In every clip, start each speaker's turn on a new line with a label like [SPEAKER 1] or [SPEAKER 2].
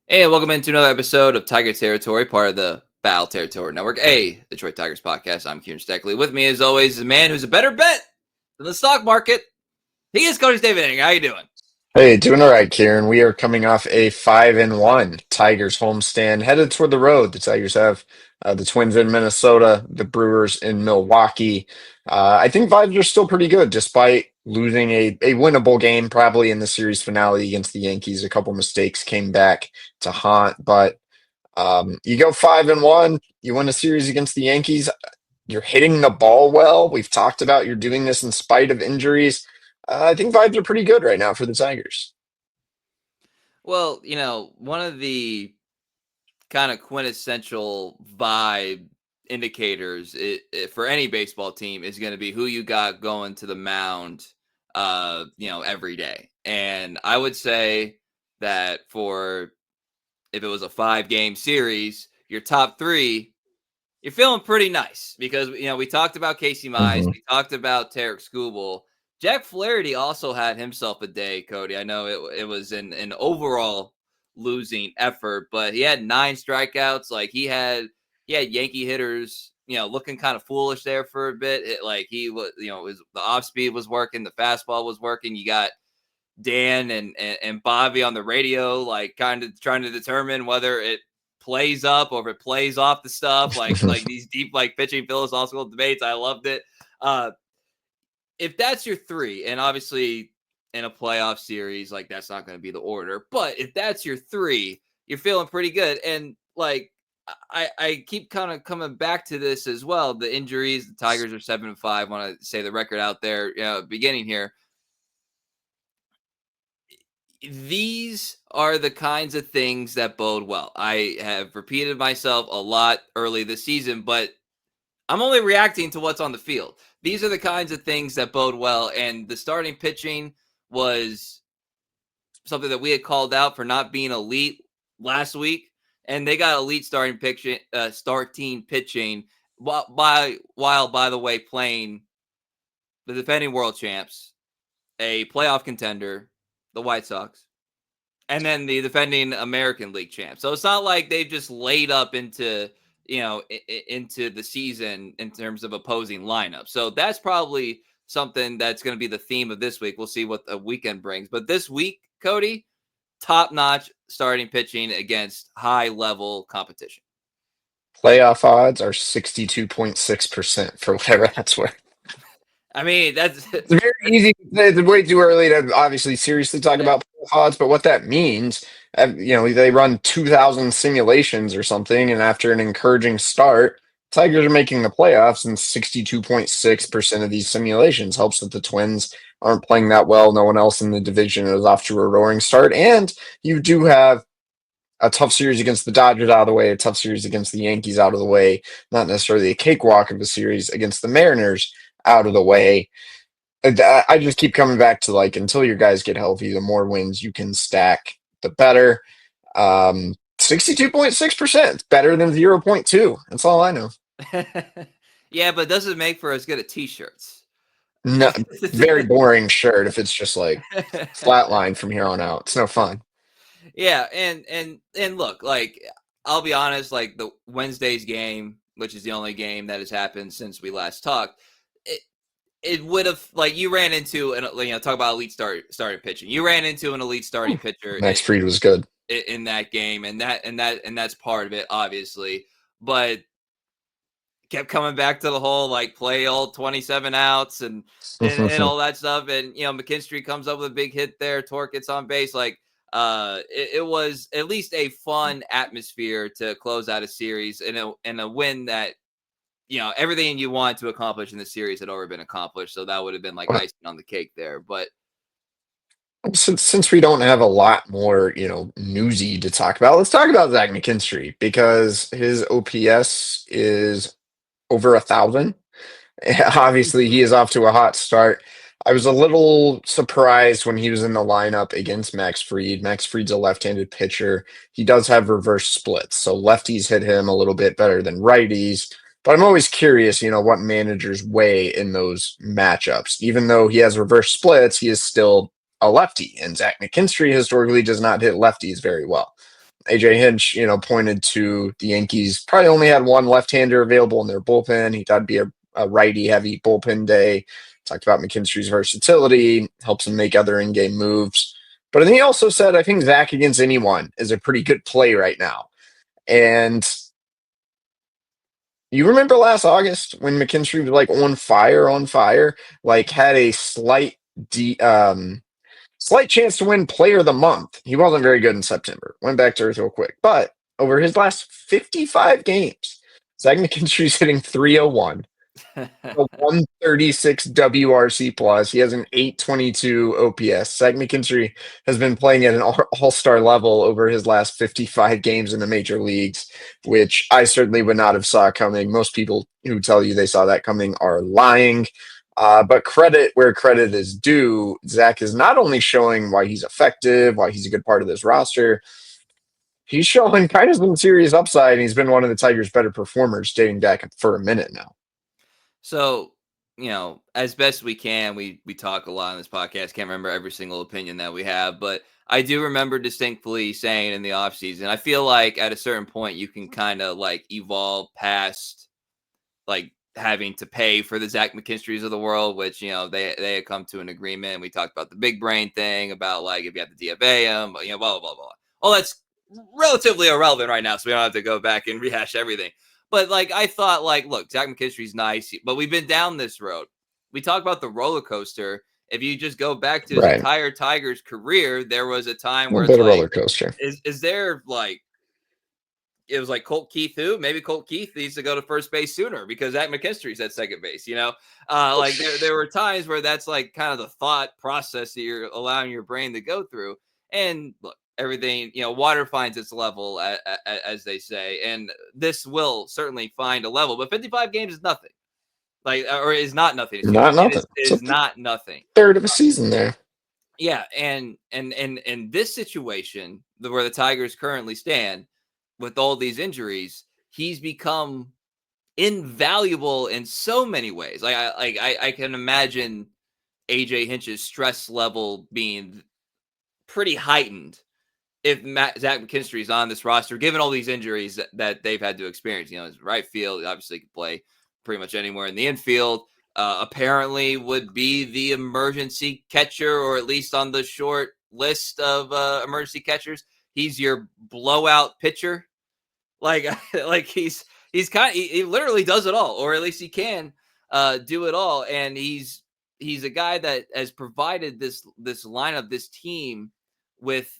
[SPEAKER 1] Hey, welcome into another episode of Tiger Territory, part of the Battle Territory Network, a Detroit Tigers podcast. I'm Kieran Steckley. With me, as always, is a man who's a better bet than the stock market. He is Cody Stavenhagen. How you doing?
[SPEAKER 2] Hey, doing all right, Kieran. We are coming off a 5-1 Tigers homestand, headed toward the road. The Tigers have the Twins in Minnesota, the Brewers in Milwaukee. I think vibes are still pretty good, despite losing a winnable game, probably in the series finale against the Yankees. A couple mistakes came back to haunt, but you go 5-1, you win a series against the Yankees. You're hitting the ball well. We've talked about you're doing this in spite of injuries. I think vibes are pretty good right now for the Tigers.
[SPEAKER 1] Well, one of the kind of quintessential vibe indicators for any baseball team is going to be who you got going to the mound, every day. And I would say that for if it was a 5-game series, your top three, you're feeling pretty nice because we talked about Casey Mize,
[SPEAKER 2] hmm
[SPEAKER 1] we talked about Tarek Skubal. Jack Flaherty also had himself a day, Cody. I know it was an overall losing effort, but he had 9 strikeouts. Like he had Yankee hitters, looking kind of foolish there for a bit. Like he was, the off speed was working, the fastball was working. You got Dan and Bobby on the radio, like kind of trying to determine whether it plays up or if it plays off the stuff, like these deep like pitching philosophical debates. I loved it. Uh, if that's your three, and obviously in a playoff series, like that's not going to be the order, but if that's your three, you're feeling pretty good. And like I keep kind of coming back to this as well. The injuries, the Tigers are 7-5. Want to say the record out there, beginning here. These are the kinds of things that bode well. I have repeated myself a lot early this season, but I'm only reacting to what's on the field. These are the kinds of things that bode well. And the starting pitching was something that we had called out for not being elite last week. And they got elite starting pitching while by the way, playing the defending world champs, a playoff contender, the White Sox, and then the defending American League champ. So it's not like they've just laid up into into the season in terms of opposing lineup. So that's probably something that's going to be the theme of this week. We'll see what the weekend brings. But this week, Cody, top notch starting pitching against high level competition.
[SPEAKER 2] Playoff odds are 62.6% for whatever that's worth.
[SPEAKER 1] I mean, that's
[SPEAKER 2] It's very easy to say. It's way too early to obviously seriously talk
[SPEAKER 1] yeah.
[SPEAKER 2] about playoff odds, but what that means, they run 2,000 simulations or something, and after an encouraging start, Tigers are making the playoffs, and 62.6% of these simulations helps that the Twins aren't playing that well. No one else in the division is off to a roaring start, and you do have a tough series against the Dodgers out of the way, a tough series against the Yankees out of the way, not necessarily a cakewalk of a series against the Mariners out of the way. I just keep coming back to like until your guys get healthy, the more wins you can stack, the better. 62.6%, better than 0.2. That's all I know.
[SPEAKER 1] Yeah, but it doesn't make for as good at t-shirts.
[SPEAKER 2] No, very boring shirt if it's just like flatline from here on out. It's no fun.
[SPEAKER 1] Yeah, and look, like I'll be honest, like the Wednesday's game, which is the only game that has happened since we last talked, it would have like you ran into an talk about elite starting pitching. You ran into an elite starting pitcher
[SPEAKER 2] Max Fried was good.
[SPEAKER 1] in that game, and that's part of it, obviously. But kept coming back to the whole like play all 27 outs and all that stuff. And McKinstry comes up with a big hit there. Torque gets on base. Like it was at least a fun atmosphere to close out a series and a win that everything you wanted to accomplish in the series had already been accomplished. So that would have been like icing on the cake there. But
[SPEAKER 2] Since we don't have a lot more, newsy to talk about, let's talk about Zach McKinstry because his OPS is over 1,000. Obviously, he is off to a hot start. I was a little surprised when he was in the lineup against Max Fried. Max Fried's a left-handed pitcher. He does have reverse splits, so lefties hit him a little bit better than righties. But I'm always curious, what managers weigh in those matchups. Even though he has reverse splits, he is still a lefty, and Zach McKinstry historically does not hit lefties very well. AJ Hinch, pointed to the Yankees probably only had one left-hander available in their bullpen. He thought it'd be a righty-heavy bullpen day. Talked about McKinstry's versatility, helps him make other in-game moves. But then he also said, I think Zach against anyone is a pretty good play right now. And you remember last August when McKinstry was like on fire, like had a slight chance to win Player of the Month. He wasn't very good in September. Went back to earth real quick. But over his last 55 games, Zach McKinstry's hitting 301, a 136 WRC plus. He has an 822 OPS. Zach McKinstry has been playing at an all-star level over his last 55 games in the major leagues, which I certainly would not have saw coming. Most people who tell you they saw that coming are lying. But credit where credit is due. Zach is not only showing why he's effective, why he's a good part of this roster, he's showing kind of some serious upside, and he's been one of the Tigers' better performers dating back for a minute now.
[SPEAKER 1] So, as best we can, we talk a lot on this podcast. Can't remember every single opinion that we have, but I do remember distinctly saying in the offseason, I feel like at a certain point you can kind of like evolve past like having to pay for the Zach McKinstrys of the world, which, they had come to an agreement. We talked about the big brain thing about like if you have to DFA him, blah, blah, blah, blah. All that's relatively irrelevant right now, so we don't have to go back and rehash everything. But like I thought, like, look, Zach McKinstry's nice, but we've been down this road. We talk about the roller coaster. If you just go back to his
[SPEAKER 2] Right.
[SPEAKER 1] entire Tigers career, there was a time where
[SPEAKER 2] A
[SPEAKER 1] it's
[SPEAKER 2] bit of
[SPEAKER 1] like,
[SPEAKER 2] roller coaster.
[SPEAKER 1] is there like it was like Colt Keith who? Maybe Colt Keith needs to go to first base sooner because Zach McKinstry's at second base, Like there were times where that's like kind of the thought process that you're allowing your brain to go through. And look, everything, water finds its level, as they say. And this will certainly find a level, but 55 games is nothing. Like, or is not nothing, excuse me.
[SPEAKER 2] Not nothing.
[SPEAKER 1] It is not nothing.
[SPEAKER 2] Third of a season there.
[SPEAKER 1] Yeah, and this situation where the Tigers currently stand with all these injuries, he's become invaluable in so many ways. Like I can imagine AJ Hinch's stress level being pretty heightened if Zach McKinstry is on this roster, given all these injuries that they've had to experience. His right field obviously can play pretty much anywhere in the infield. Apparently would be the emergency catcher, or at least on the short list of emergency catchers. He's your blowout pitcher. Like he's he literally does it all, or at least he can do it all. And he's a guy that has provided this lineup, this team with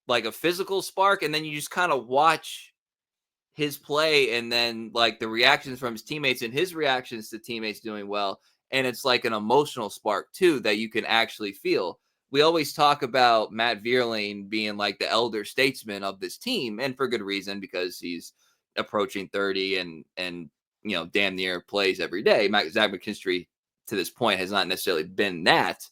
[SPEAKER 1] like a physical spark. And then you just kind of watch his play and then like the reactions from his teammates and his reactions to teammates doing well. And it's like an emotional spark too that you can actually feel. We always talk about Matt Vierling being like the elder statesman of this team, and for good reason, because he's approaching 30 and damn near plays every day. Zach McKinstry to this point has not necessarily been that,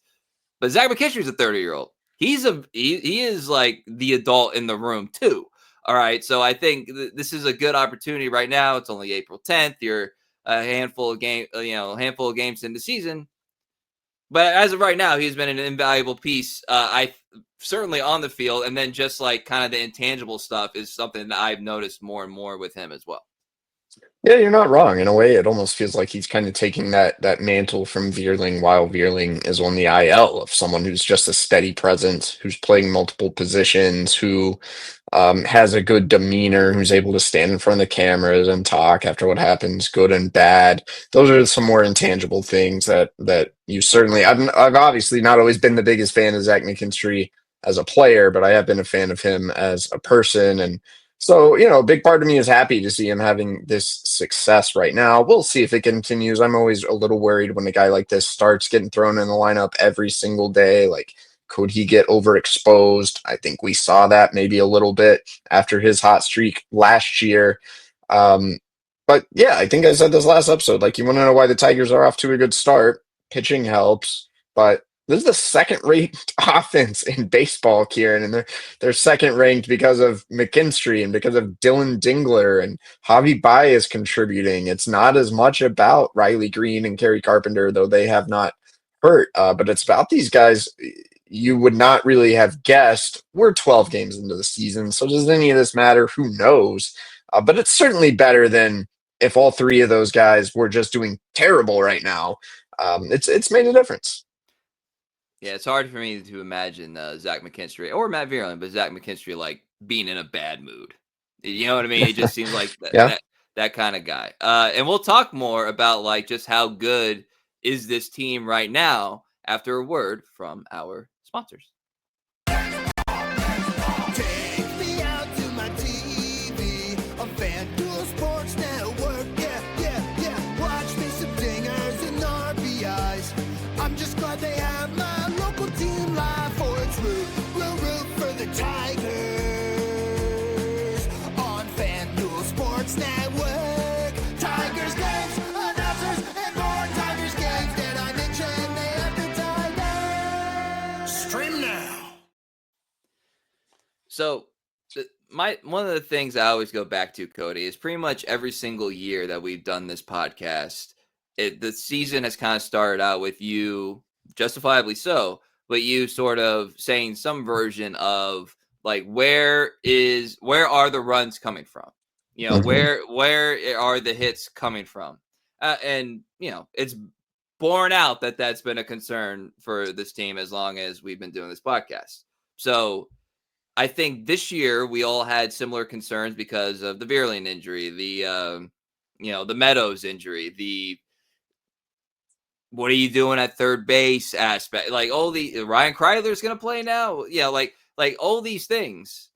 [SPEAKER 1] but Zach McKinstry's a 30-year-old. He is like the adult in the room too. All right, so I think this is a good opportunity right now. It's only April 10th. You're a handful of games in the season. But as of right now, he's been an invaluable piece. I certainly on the field, and then just like kind of the intangible stuff is something that I've noticed more and more with him as well.
[SPEAKER 2] Yeah, you're not wrong. In a way, it almost feels like he's kind of taking that mantle from Vierling while Vierling is on the IL, of someone who's just a steady presence, who's playing multiple positions, who has a good demeanor, who's able to stand in front of the cameras and talk after what happens, good and bad. Those are some more intangible things that you certainly. I've obviously not always been the biggest fan of Zach McKinstry as a player, but I have been a fan of him as a person. And so, a big part of me is happy to see him having this success right now. We'll see if it continues. I'm always a little worried when a guy like this starts getting thrown in the lineup every single day. Like, could he get overexposed? I think we saw that maybe a little bit after his hot streak last year. But yeah, I think I said this last episode. Like, you want to know why the Tigers are off to a good start? Pitching helps, but this is the second-ranked offense in baseball, Kieran, and they're second-ranked because of McKinstry and because of Dylan Dingler and Javi Baez contributing. It's not as much about Riley Green and Kerry Carpenter, though they have not hurt, but it's about these guys, you would not really have guessed. We're 12 games into the season, so does any of this matter? Who knows? But it's certainly better than if all three of those guys were just doing terrible right now. It's made a difference.
[SPEAKER 1] Yeah, it's hard for me to imagine Zach McKinstry or Matt Vierland, but Zach McKinstry like being in a bad mood. You know what I mean? It just seems like
[SPEAKER 2] Yeah.
[SPEAKER 1] that kind of guy. And we'll talk more about like just how good is this team right now after a word from our sponsors.
[SPEAKER 3] Take me out to my TV on FanDuel Sports Network. Yeah, yeah, yeah. Watch me some dingers and RBIs. I'm just glad they have my local team live for its root. We'll root for the Tigers on FanDuel Sports Network. Tigers games, announcers, and more Tigers games. Did I mention they have the Tigers? Stream now.
[SPEAKER 1] So one of the things I always go back to, Cody, is pretty much every single year that we've done this podcast, the season has kind of started out with you, justifiably so, but you sort of saying some version of like where are the runs coming from? You know, where are the hits coming from? And you know, it's borne out that that's been a concern for this team as long as we've been doing this podcast. So I think this year we all had similar concerns because of the Vierling injury, the the Meadows injury, the what are you doing at third base aspect, like all the Ryan Kreidler's going to play now, yeah, like all these things,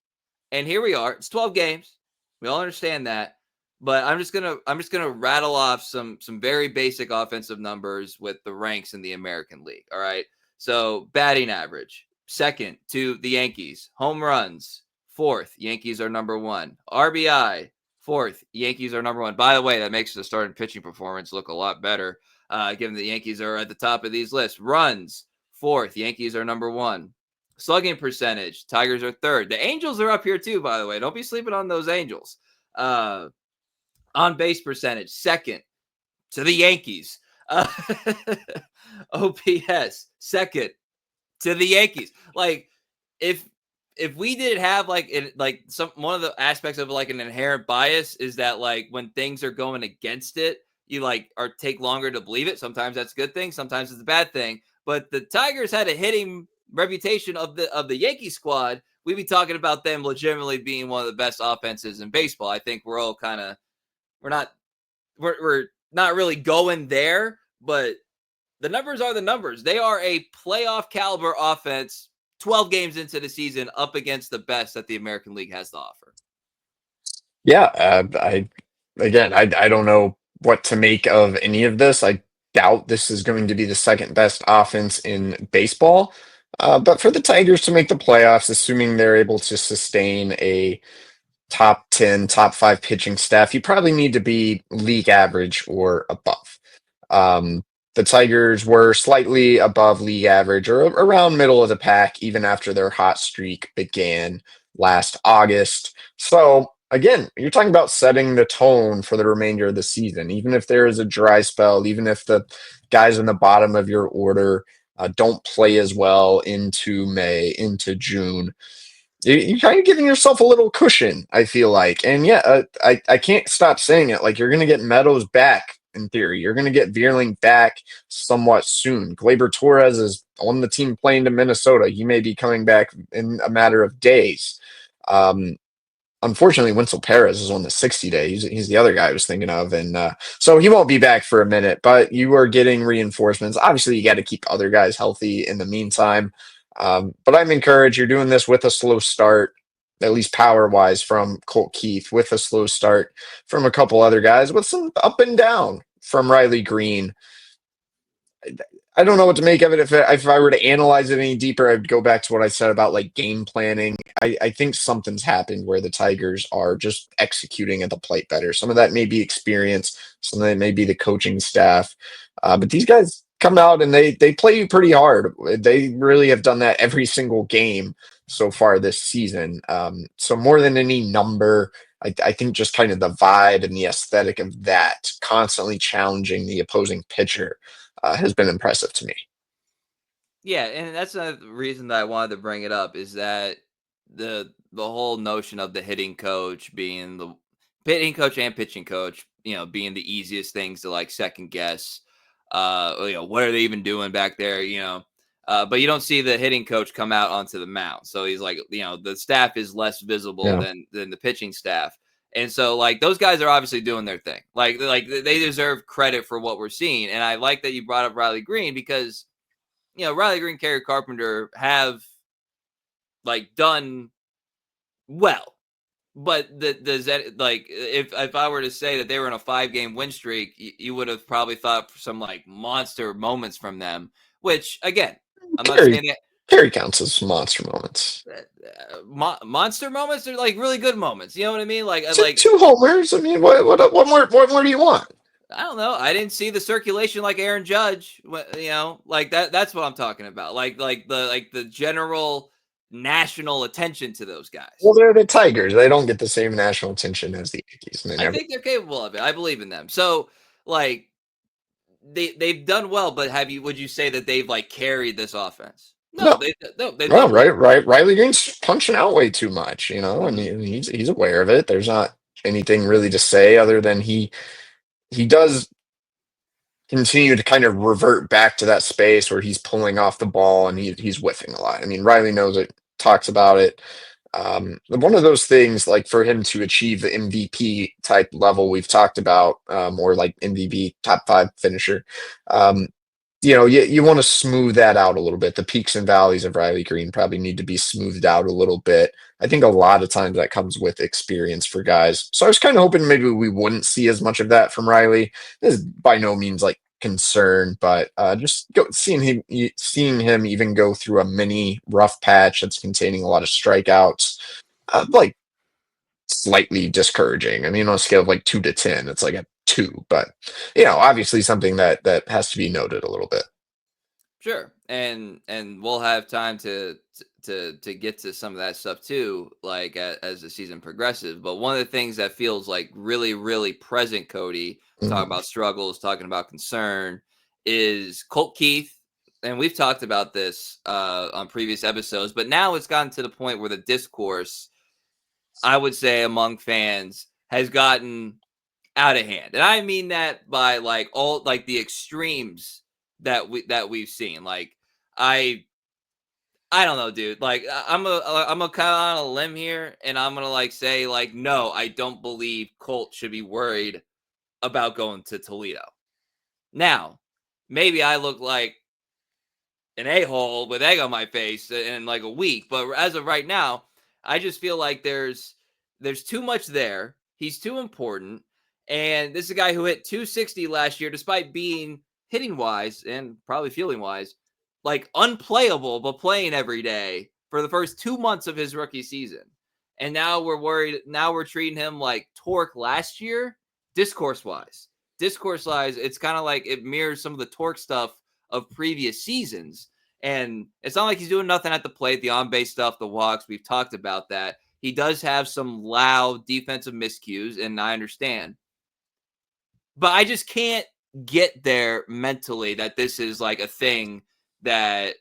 [SPEAKER 1] and here we are. It's 12 games. We all understand that, but I'm just gonna rattle off some very basic offensive numbers with the ranks in the American League. All right, so batting average. Second to the Yankees. Home runs, fourth. Yankees are number one. RBI, fourth. Yankees are number one. By the way, that makes the starting pitching performance look a lot better, given the Yankees are at the top of these lists. Runs, fourth. Yankees are number one. Slugging percentage, Tigers are third. The Angels are up here too, by the way. Don't be sleeping on those Angels. On base percentage, second to the Yankees. OPS, second to the Yankees. Like if we did have like one of the aspects of like an inherent bias is that like when things are going against it, you like or take longer to believe it. Sometimes that's a good thing, sometimes it's a bad thing. But the Tigers had a hitting reputation of the Yankee squad. We'd be talking about them legitimately being one of the best offenses in baseball. I think we're all kind of we're not really going there, but the numbers are the numbers. They are a playoff caliber offense 12 games into the season up against the best that the American League has to offer.
[SPEAKER 2] Yeah, I don't know what to make of any of this. I doubt this is going to be the second best offense in baseball. But for the Tigers to make the playoffs, assuming they're able to sustain a top 10, top five pitching staff, you probably need to be league average or above. Um, the Tigers were slightly above league average or around middle of the pack, even after their hot streak began last August. So, again, you're talking about setting the tone for the remainder of the season. Even if there is a dry spell, even if the guys in the bottom of your order don't play as well into May, into June, you're kind of giving yourself a little cushion, I feel like. And yeah, I can't stop saying it. Like, you're going to get Meadows back in theory. You're going to get Vierling back somewhat soon. Gleyber Torres is on the team playing to Minnesota. He may be coming back in a matter of days. Unfortunately, Winsel Perez is on the 60-day. He's the other guy I was thinking of. And so he won't be back for a minute, but you are getting reinforcements. Obviously, you got to keep other guys healthy in the meantime. But I'm encouraged. You're doing this with a slow start, at least power-wise, from Colt Keith, with a slow start from a couple other guys, with some up and down from Riley Green. I don't know what to make of it. If I were to analyze it any deeper, I'd go back to what I said about like game planning. I think something's happened where the Tigers are just executing at the plate better. Some of that may be experience, some of that may be the coaching staff. But these guys come out and they play you pretty hard. They really have done that every single game so far this season. So more than any number, I think just kind of the vibe and the aesthetic of that, constantly challenging the opposing pitcher, has been impressive to me.
[SPEAKER 1] Yeah, and that's another reason that I wanted to bring it up is that the whole notion of the hitting coach being the hitting coach and pitching coach, being the easiest things to like second guess. What are they even doing back there? But you don't see the hitting coach come out onto the mound. So he's like, the staff is less visible
[SPEAKER 2] Yeah.
[SPEAKER 1] than the pitching staff. And so like those guys are obviously doing their thing. Like they deserve credit for what we're seeing. And I like that you brought up Riley Green because Riley Green, Kerry Carpenter have like done well. But like if I were to say that they were in a 5-game win streak, you would have probably thought for some like monster moments from them. Which again, I'm not saying that
[SPEAKER 2] Kerry counts as monster moments.
[SPEAKER 1] monster moments are like really good moments. You know what I mean? Like
[SPEAKER 2] So 2 homers. I mean, what more do you want?
[SPEAKER 1] I don't know. I didn't see the circulation like Aaron Judge. Like that. That's what I'm talking about. Like the general national attention to those guys.
[SPEAKER 2] Well, they're the Tigers. They don't get the same national attention as the Yankees.
[SPEAKER 1] I think they're capable of it. I believe in them. So like they've done well, but would you say that they've like carried this offense? No. They've done
[SPEAKER 2] right. Riley Green's punching out way too much, and he's aware of it. There's not anything really to say other than he does continue to kind of revert back to that space where he's pulling off the ball and he's whiffing a lot. I mean, Riley knows it, talks about it. One of those things, like for him to achieve the MVP type level we've talked about, or like MVP top 5 finisher, you want to smooth that out a little bit. The peaks and valleys of Riley Green probably need to be smoothed out a little bit. I think a lot of times that comes with experience for guys. So I was kind of hoping maybe we wouldn't see as much of that from Riley. This is by no means like concern, but just seeing him even go through a mini rough patch that's containing a lot of strikeouts, like slightly discouraging. I mean, on a scale of like 2 to 10, it's like a 2, but obviously something that has to be noted a little bit.
[SPEAKER 1] Sure, and we'll have time to get to some of that stuff too, like as the season progresses. But one of the things that feels like really, really present, Cody, talking about struggles, talking about concern, is Colt Keith, and we've talked about this on previous episodes, but now it's gotten to the point where the discourse, I would say, among fans has gotten out of hand, and I mean that by like all like the extremes that we've seen. Like I don't know, dude. Like I'm a kind of on a limb here, and I'm gonna like say like no, I don't believe Colt should be worried about going to Toledo. Now, maybe I look like an a-hole with egg on my face in like a week, but as of right now, I just feel like there's too much there. He's too important. And this is a guy who hit 260 last year, despite being hitting wise and probably fielding wise, like unplayable, but playing every day for the first 2 months of his rookie season. And now we're worried. Now we're treating him like Torque last year, discourse wise. Discourse wise, it's kind of like it mirrors some of the Torque stuff of previous seasons. And it's not like he's doing nothing at the plate, the on base stuff, the walks. We've talked about that. He does have some loud defensive miscues, and I understand. But I just can't get there mentally that this is like a thing that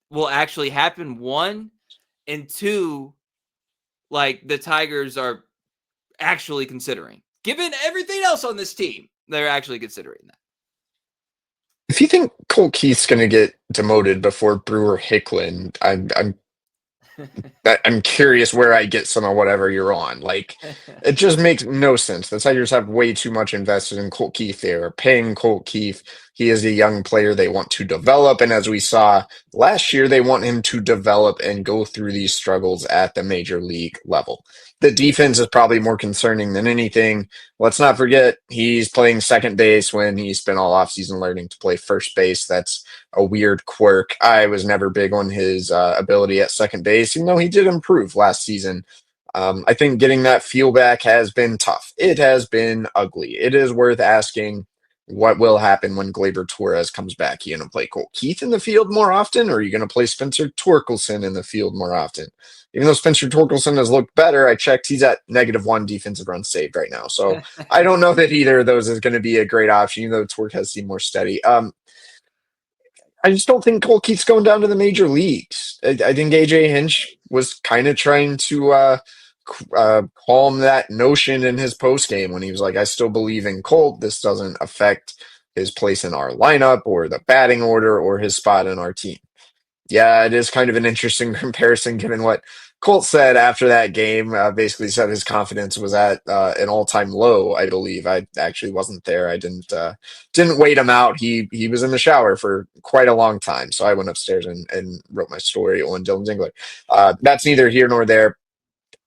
[SPEAKER 1] will actually happen. 1, and 2, like the Tigers are actually considering. Given everything else on this team, they're actually considering that.
[SPEAKER 2] If you think Colt Keith's going to get demoted before Brewer Hicklin, I'm curious where I get some of whatever you're on. Like, it just makes no sense. The Tigers have way too much invested in Colt Keith. They are paying Colt Keith. He is a young player they want to develop. And as we saw last year, they want him to develop and go through these struggles at the major league level. The defense is probably more concerning than anything. Let's not forget he's playing second base when he spent all offseason learning to play first base. That's a weird quirk. I was never big on his ability at second base, even though he did improve last season. I think getting that feel back has been tough. It has been ugly. It is worth asking what will happen when Gleyber Torres comes back. You going to play Colt Keith in the field more often, or are you going to play Spencer Torkelson in the field more often? Even though Spencer Torkelson has looked better, I checked, he's at -1 defensive runs saved right now. So I don't know that either of those is going to be a great option, even though Torque has seemed more steady. I just don't think Colt Keith's going down to the major leagues. I think AJ Hinch was kind of trying to calm that notion in his post game when he was like, "I still believe in Colt. This doesn't affect his place in our lineup or the batting order or his spot in our team." Yeah, it is kind of an interesting comparison given what Colt said after that game. Basically said his confidence was at an all-time low, I believe. I actually wasn't there. I didn't wait him out. He was in the shower for quite a long time. So I went upstairs and wrote my story on Dylan Zingler. That's neither here nor there.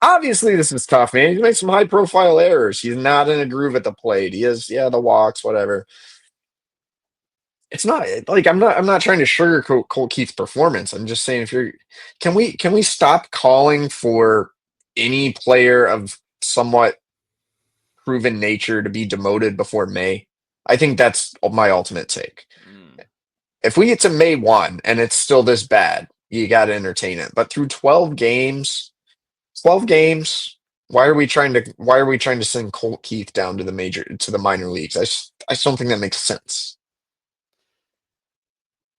[SPEAKER 2] Obviously, this is tough, man. He's made some high-profile errors. He's not in a groove at the plate. He has, yeah, the walks, whatever. It's not like I'm not trying to sugarcoat Colt Keith's performance. I'm just saying if you're can we stop calling for any player of somewhat proven nature to be demoted before May? I think that's my ultimate take.
[SPEAKER 1] Mm.
[SPEAKER 2] If we get to May 1 and it's still this bad, you got to entertain it. But through 12 games, why are we trying to send Colt Keith down to the minor leagues? I just don't think that makes sense.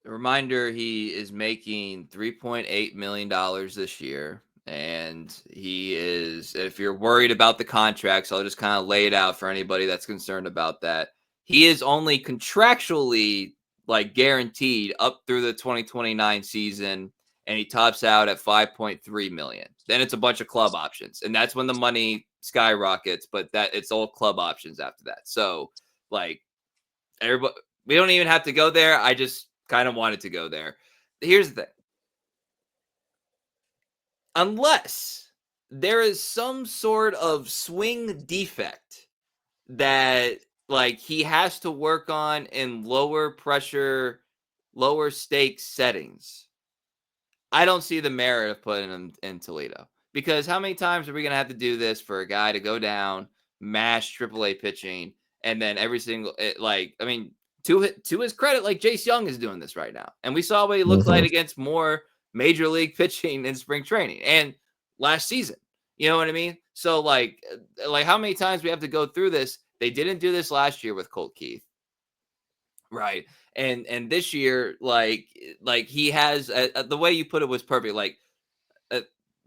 [SPEAKER 1] A reminder, he is making $3.8 million this year. And he is, if you're worried about the contracts, I'll just kind of lay it out for anybody that's concerned about that. He is only contractually like guaranteed up through the 2029 season, and he tops out at 5.3 million. Then it's a bunch of club options, and that's when the money skyrockets, but that it's all club options after that. So like everybody, we don't even have to go there. I just kind of wanted to go there. Here's the thing. Unless there is some sort of swing defect that like he has to work on in lower pressure, lower stakes settings, I don't see the merit of putting him in Toledo. Because how many times are we going to have to do this for a guy to go down, mash AAA pitching, and then every single to his credit, like Jace Young is doing this right now. And we saw what he looked like against more major league pitching in spring training and last season. You know what I mean? So like how many times we have to go through this? They didn't do this last year with Colt Keith. Right. And this year, like he has the way you put it was perfect. Like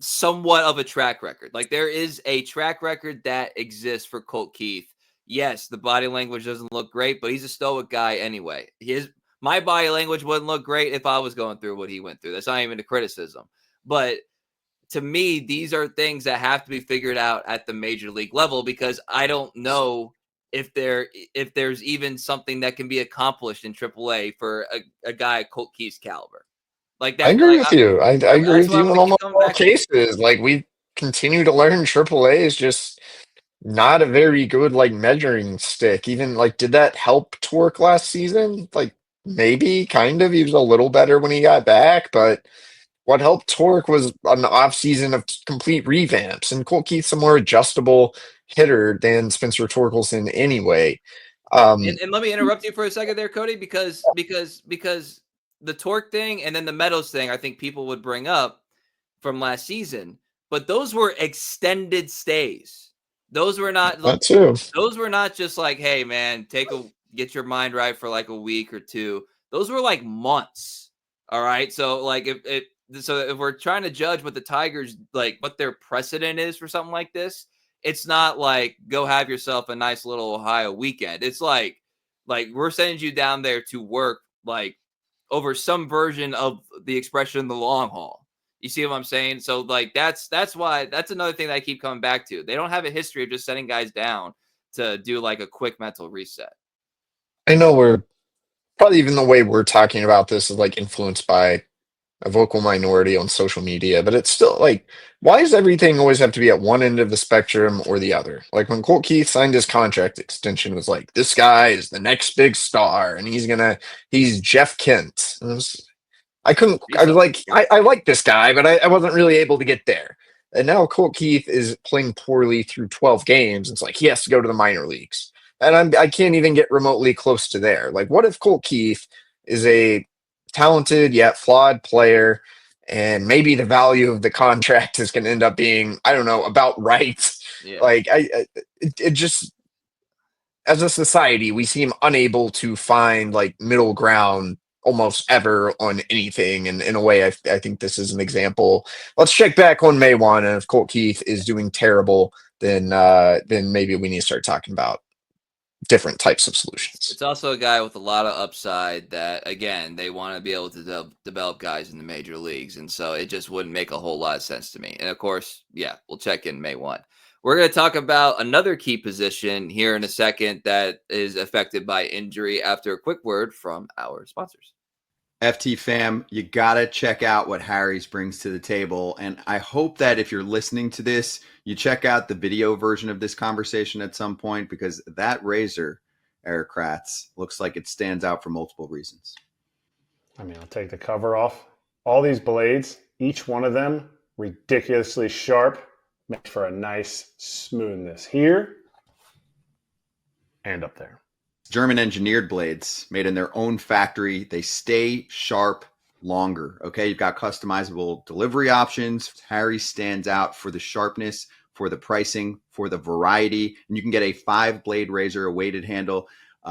[SPEAKER 1] somewhat of a track record. Like there is a track record that exists for Colt Keith. Yes, the body language doesn't look great, but he's a stoic guy anyway. My body language wouldn't look great if I was going through what he went through. That's not even a criticism. But to me, these are things that have to be figured out at the major league level because I don't know if there's even something that can be accomplished in AAA for a guy Colt Keith's caliber. Like that.
[SPEAKER 2] I agree
[SPEAKER 1] Like,
[SPEAKER 2] with you. I agree
[SPEAKER 1] that's
[SPEAKER 2] with
[SPEAKER 1] what I'm
[SPEAKER 2] you in
[SPEAKER 1] going to keep
[SPEAKER 2] almost
[SPEAKER 1] coming
[SPEAKER 2] all
[SPEAKER 1] back to.
[SPEAKER 2] cases. Like we continue to learn AAA is just not a very good like measuring stick. Even like, did that help Torque last season? Like maybe, kind of. He was a little better when he got back, but what helped Torque was an off season of complete revamps, and Colt Keith's a more adjustable hitter than Spencer Torkelson anyway.
[SPEAKER 1] And let me interrupt you for a second there, Cody, because the Torque thing and then the Meadows thing, I think people would bring up from last season, but those were extended stays. Those were not
[SPEAKER 2] That too.
[SPEAKER 1] those were not just like, hey man, get your mind right for like a week or two. Those were like months. All right. So like if we're trying to judge what the Tigers like what their precedent is for something like this, it's not like go have yourself a nice little Ohio weekend. It's like we're sending you down there to work like over some version of the expression the long haul. You see what I'm saying? So like that's why that's another thing that I keep coming back to. They don't have a history of just sending guys down to do like a quick mental reset.
[SPEAKER 2] I know we're probably even the way we're talking about this is like influenced by a vocal minority on social media, but it's still like, why does everything always have to be at one end of the spectrum or the other? Like when Colt Keith signed his contract extension, it was like, this guy is the next big star and he's Jeff Kent. I was like, I like this guy, but I wasn't really able to get there. And now Colt Keith is playing poorly through 12 games. It's like he has to go to the minor leagues. And I can't even get remotely close to there. Like, what if Colt Keith is a talented yet flawed player, and maybe the value of the contract is going to end up being, I don't know, about right?
[SPEAKER 1] Yeah.
[SPEAKER 2] Like, it just, as a society, we seem unable to find like middle ground almost ever on anything. And in a way, I think this is an example. Let's check back on May 1, and if Colt Keith is doing terrible, then maybe we need to start talking about different types of solutions.
[SPEAKER 1] It's also a guy with a lot of upside that, again, they want to be able to develop guys in the major leagues. And so it just wouldn't make a whole lot of sense to me. And of course, yeah, we'll check in May 1. We're going to talk about another key position here in a second that is affected by injury after a quick word from our sponsors.
[SPEAKER 4] FT fam, you got to check out what Harry's brings to the table. And I hope that if you're listening to this, you check out the video version of this conversation at some point, because that razor, Eric Kratz, looks like it stands out for multiple reasons.
[SPEAKER 5] I mean, I'll take the cover off. All these blades, each one of them ridiculously sharp, makes for a nice smoothness here and up there.
[SPEAKER 4] German engineered blades made in their own factory. They stay sharp longer. Okay. You've got customizable delivery options. Harry stands out for the sharpness, for the pricing, for the variety. And you can get a 5-blade razor, a weighted handle,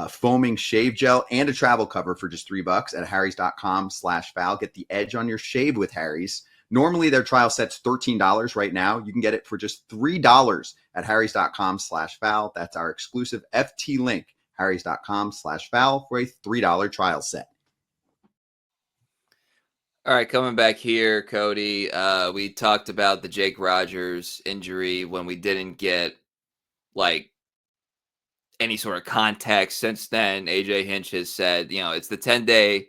[SPEAKER 4] foaming shave gel, and a travel cover for just $3 at harrys.com/Val. Get the edge on your shave with Harry's. Normally their trial set's $13 right now. You can get it for just $3 at harrys.com/Val. That's our exclusive FT link. harrys.com/Val for a $3 trial set.
[SPEAKER 1] All right, coming back here, Cody. We talked about the Jake Rogers injury when we didn't get like any sort of context. Since then, AJ Hinch has said, it's the 10-day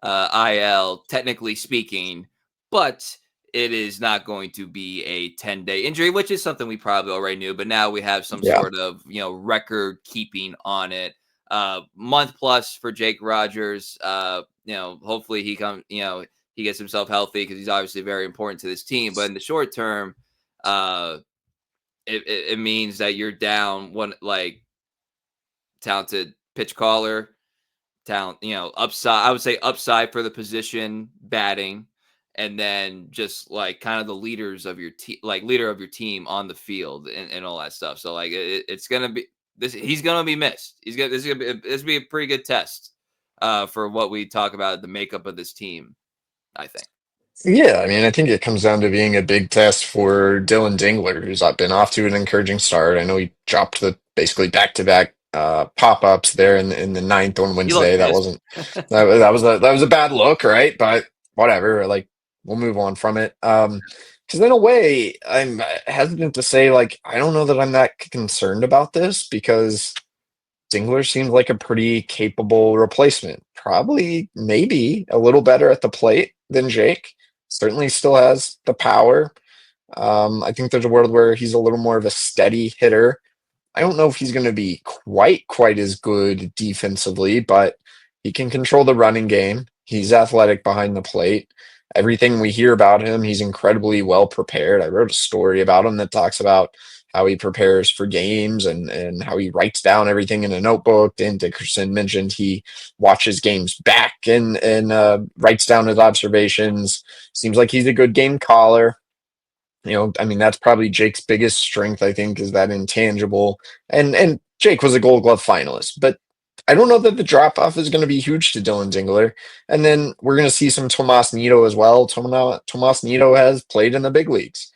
[SPEAKER 1] IL, technically speaking, but it is not going to be a 10-day injury, which is something we probably already knew. But now we have some sort of, record keeping on it. Month plus for Jake Rogers. Hopefully he he gets himself healthy, because he's obviously very important to this team. But in the short term, it means that you're down one talented pitch caller, upside. I would say upside for the position, batting, and then just kind of the leaders of your team, leader of your team on the field and all that stuff. So it's gonna be this. He's gonna be missed. This is gonna be a pretty good test for what we talk about, the makeup of this team, I think.
[SPEAKER 2] Yeah, I mean, I think it comes down to being a big test for Dylan Dingler, who's been off to an encouraging start. I know he dropped the basically back-to-back pop-ups there in the 9th on Wednesday. That wasn't that was a bad look, right? But whatever, we'll move on from it. Because in a way, I'm hesitant to say I don't know that I'm that concerned about this, because Dingler seems like a pretty capable replacement. Probably, maybe a little better at the plate than Jake. Certainly still has the power. I think there's a world where he's a little more of a steady hitter. I don't know if he's going to be quite as good defensively, but he can control the running game. He's athletic behind the plate. Everything we hear about him, he's incredibly well prepared. I wrote a story about him that talks about how he prepares for games and how he writes down everything in a notebook. Dan Dickerson mentioned he watches games back and writes down his observations. Seems like he's a good game caller. That's probably Jake's biggest strength, I think, is that intangible. And Jake was a Gold Glove finalist, but I don't know that the drop-off is going to be huge to Dylan Dingler. And then we're going to see some Tomas Nido as well. Tomas Nido has played in the big leagues.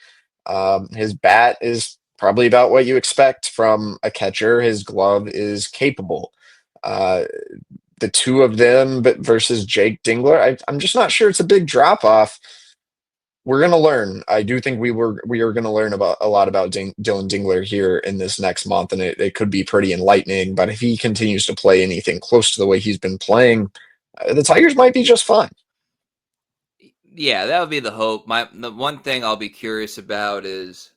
[SPEAKER 2] His bat is probably about what you expect from a catcher. His glove is capable. The two of them versus Jake Dingler, I'm just not sure it's a big drop-off. We're going to learn. I do think we are going to learn a lot about Dylan Dingler here in this next month, and it could be pretty enlightening. But if he continues to play anything close to the way he's been playing, the Tigers might be just fine.
[SPEAKER 1] Yeah, that would be the hope. The one thing I'll be curious about is,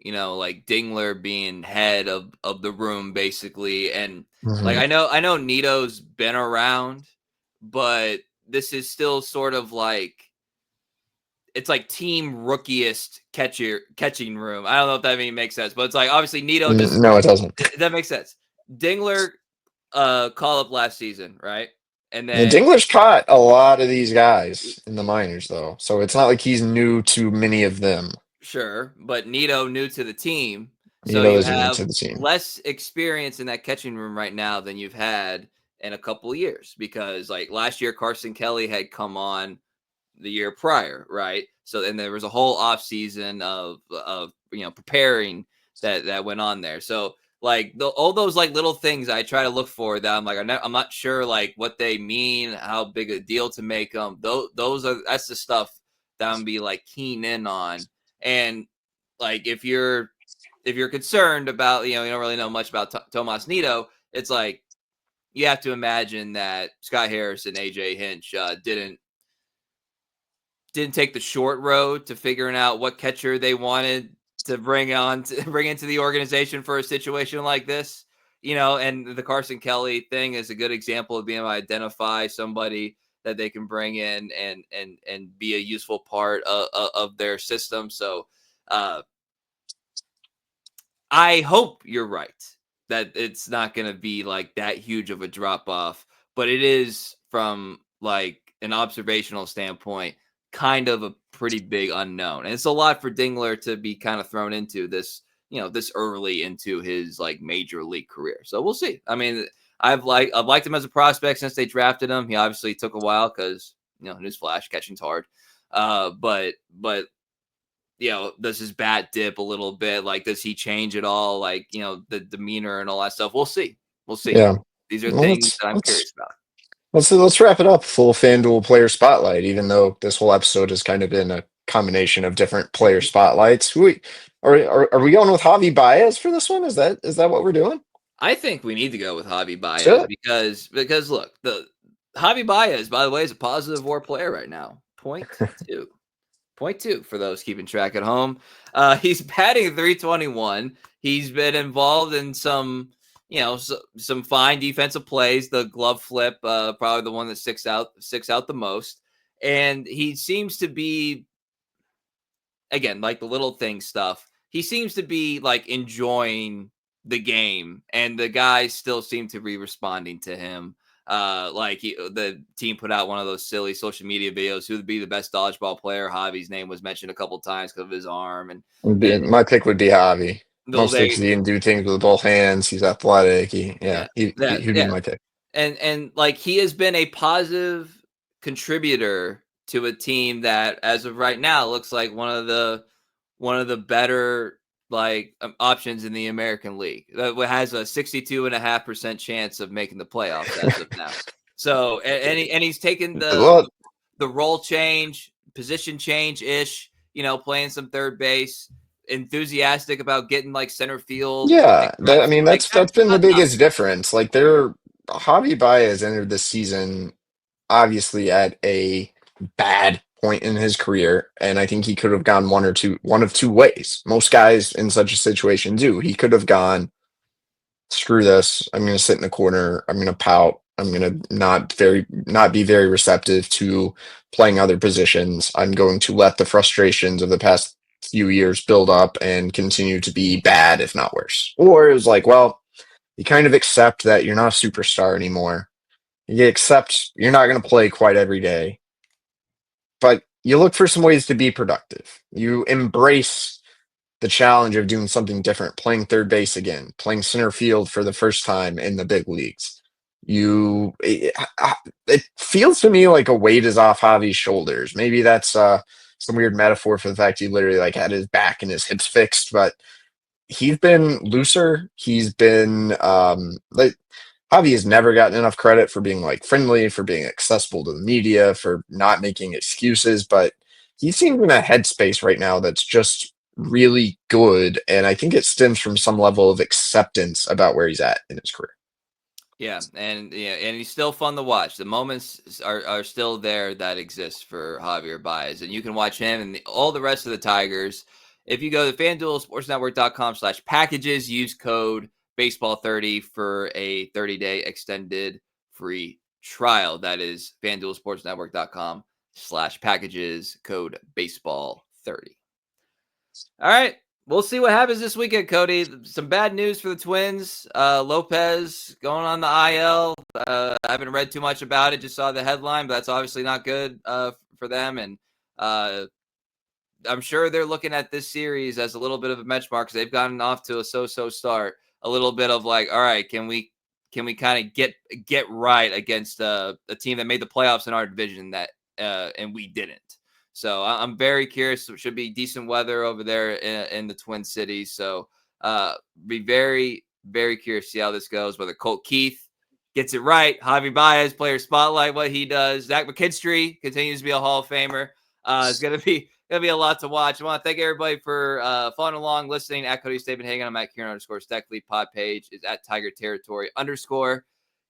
[SPEAKER 1] Dingler being head of the room, basically. And I know Nito's been around, but this is still sort of it's like team rookiest catching room. I don't know if that makes sense, but it's obviously Nito just
[SPEAKER 2] no, it doesn't.
[SPEAKER 1] That makes sense. Dingler call up last season, right? And then
[SPEAKER 2] Dingler's caught a lot of these guys in the minors, though, so it's not like he's new to many of them.
[SPEAKER 1] Sure, but Nito new to the team,
[SPEAKER 2] Nito
[SPEAKER 1] so you
[SPEAKER 2] is new
[SPEAKER 1] have
[SPEAKER 2] to the team.
[SPEAKER 1] less experience in that catching room right now than you've had in a couple of years, because like last year Carson Kelly had come on the year prior, right? So then there was a whole off season of preparing that went on there. So like all those like little things I try to look for that I'm like I'm not sure like what they mean, how big a deal to make them. That's the stuff that I'm gonna be like keen in on. And like if you're concerned about, you don't really know much about Tomas Nido, it's like you have to imagine that Scott Harris and AJ Hinch didn't take the short road to figuring out what catcher they wanted to bring into the organization for a situation like this. And the Carson Kelly thing is a good example of being able to identify somebody that they can bring in and be a useful part of their system. So I hope you're right that it's not going to be like that huge of a drop off, but it is, from like an observational standpoint, kind of a pretty big unknown. And it's a lot for Dingler to be kind of thrown into this, this early into his like major league career. So we'll see. I mean, I've liked him as a prospect since they drafted him. He obviously took a while because, newsflash, catching's hard. But does his bat dip a little bit? Like, does he change at all? Like, the demeanor and all that stuff. We'll see.
[SPEAKER 2] Yeah.
[SPEAKER 1] These are
[SPEAKER 2] Well,
[SPEAKER 1] things that I'm curious about.
[SPEAKER 2] Let's wrap it up. Full FanDuel player spotlight. Even though this whole episode has kind of been a combination of different player spotlights, are we going with Javi Baez for this one? Is that what we're doing?
[SPEAKER 1] I think we need to go with Javi Baez
[SPEAKER 2] Sure.
[SPEAKER 1] because look, the Javi Baez, by the way, is a positive WAR player right now. 0.2. 0.2 for those keeping track at home. He's batting 321. He's been involved in some fine defensive plays. The glove flip, probably the one that sticks out the most. And he seems to be, again, like the little thing stuff. He seems to be like enjoying the game, and the guys still seem to be responding to him. The team put out one of those silly social media videos, who would be the best dodgeball player. Javi's name was mentioned a couple times because of his arm. And
[SPEAKER 2] My pick would be Javi. Mostly because
[SPEAKER 1] they,
[SPEAKER 2] he can do things with both hands. He's athletic. He'd be my pick.
[SPEAKER 1] And like he has been a positive contributor to a team that, as of right now, looks like one of the better like options in the American League. That has a 62.5% chance of making the playoffs as of now. So and he's taken the role change, position change ish, playing some third base, enthusiastic about getting like center field.
[SPEAKER 2] Yeah,
[SPEAKER 1] Like,
[SPEAKER 2] that's been the biggest difference. Like Javi Baez entered this season obviously at a bad point in his career, and I think he could have gone one of two ways. Most guys in such a situation do. He could have gone, screw this, I'm going to sit in the corner, I'm going to pout, I'm going to not be very receptive to playing other positions. I'm going to let the frustrations of the past few years build up and continue to be bad, if not worse. Or it was like, well, you kind of accept that you're not a superstar anymore. You accept you're not going to play quite every day, but you look for some ways to be productive. You embrace the challenge of doing something different, playing third base again, playing center field for the first time in the big leagues. It feels to me like a weight is off Javi's shoulders. Maybe that's some weird metaphor for the fact he literally like had his back and his hips fixed, but he's been looser. He's been like Javi has never gotten enough credit for being like friendly, for being accessible to the media, for not making excuses, but he seems in a headspace right now that's just really good, and I think it stems from some level of acceptance about where he's at in his career.
[SPEAKER 1] Yeah, and he's still fun to watch. The moments are still there that exist for Javier Baez, and you can watch him and all the rest of the Tigers. If you go to FanDuelSportsNetwork.com/packages, use code baseball30 for a 30-day extended free trial. That is FanDuelSportsNetwork.com/packages, code baseball30. All right. We'll see what happens this weekend, Cody. Some bad news for the Twins. Lopez going on the IL. I haven't read too much about it. Just saw the headline, but that's obviously not good for them. And I'm sure they're looking at this series as a little bit of a benchmark because they've gotten off to a so-so start. A little bit of like, all right, can we can we kind of get right against a team that made the playoffs in our division and we didn't. So I'm very curious. It should be decent weather over there in the Twin Cities. So be very, very curious to see how this goes, whether Colt Keith gets it right, Javi Baez, player spotlight, what he does. Zach McKinstry continues to be a Hall of Famer. It's gonna be a lot to watch. I want to thank everybody for following along, listening. At Cody Stavenhagen, I'm at Kieran_Steckley. Pod page is at Tiger Territory _.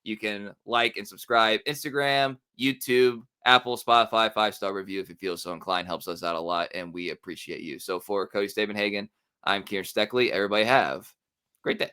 [SPEAKER 1] You can like and subscribe. Instagram, YouTube, Apple, Spotify, 5-star review if you feel so inclined. Helps us out a lot, and we appreciate you. So for Cody Stavenhagen, I'm Kieran Steckley. Everybody have a great day.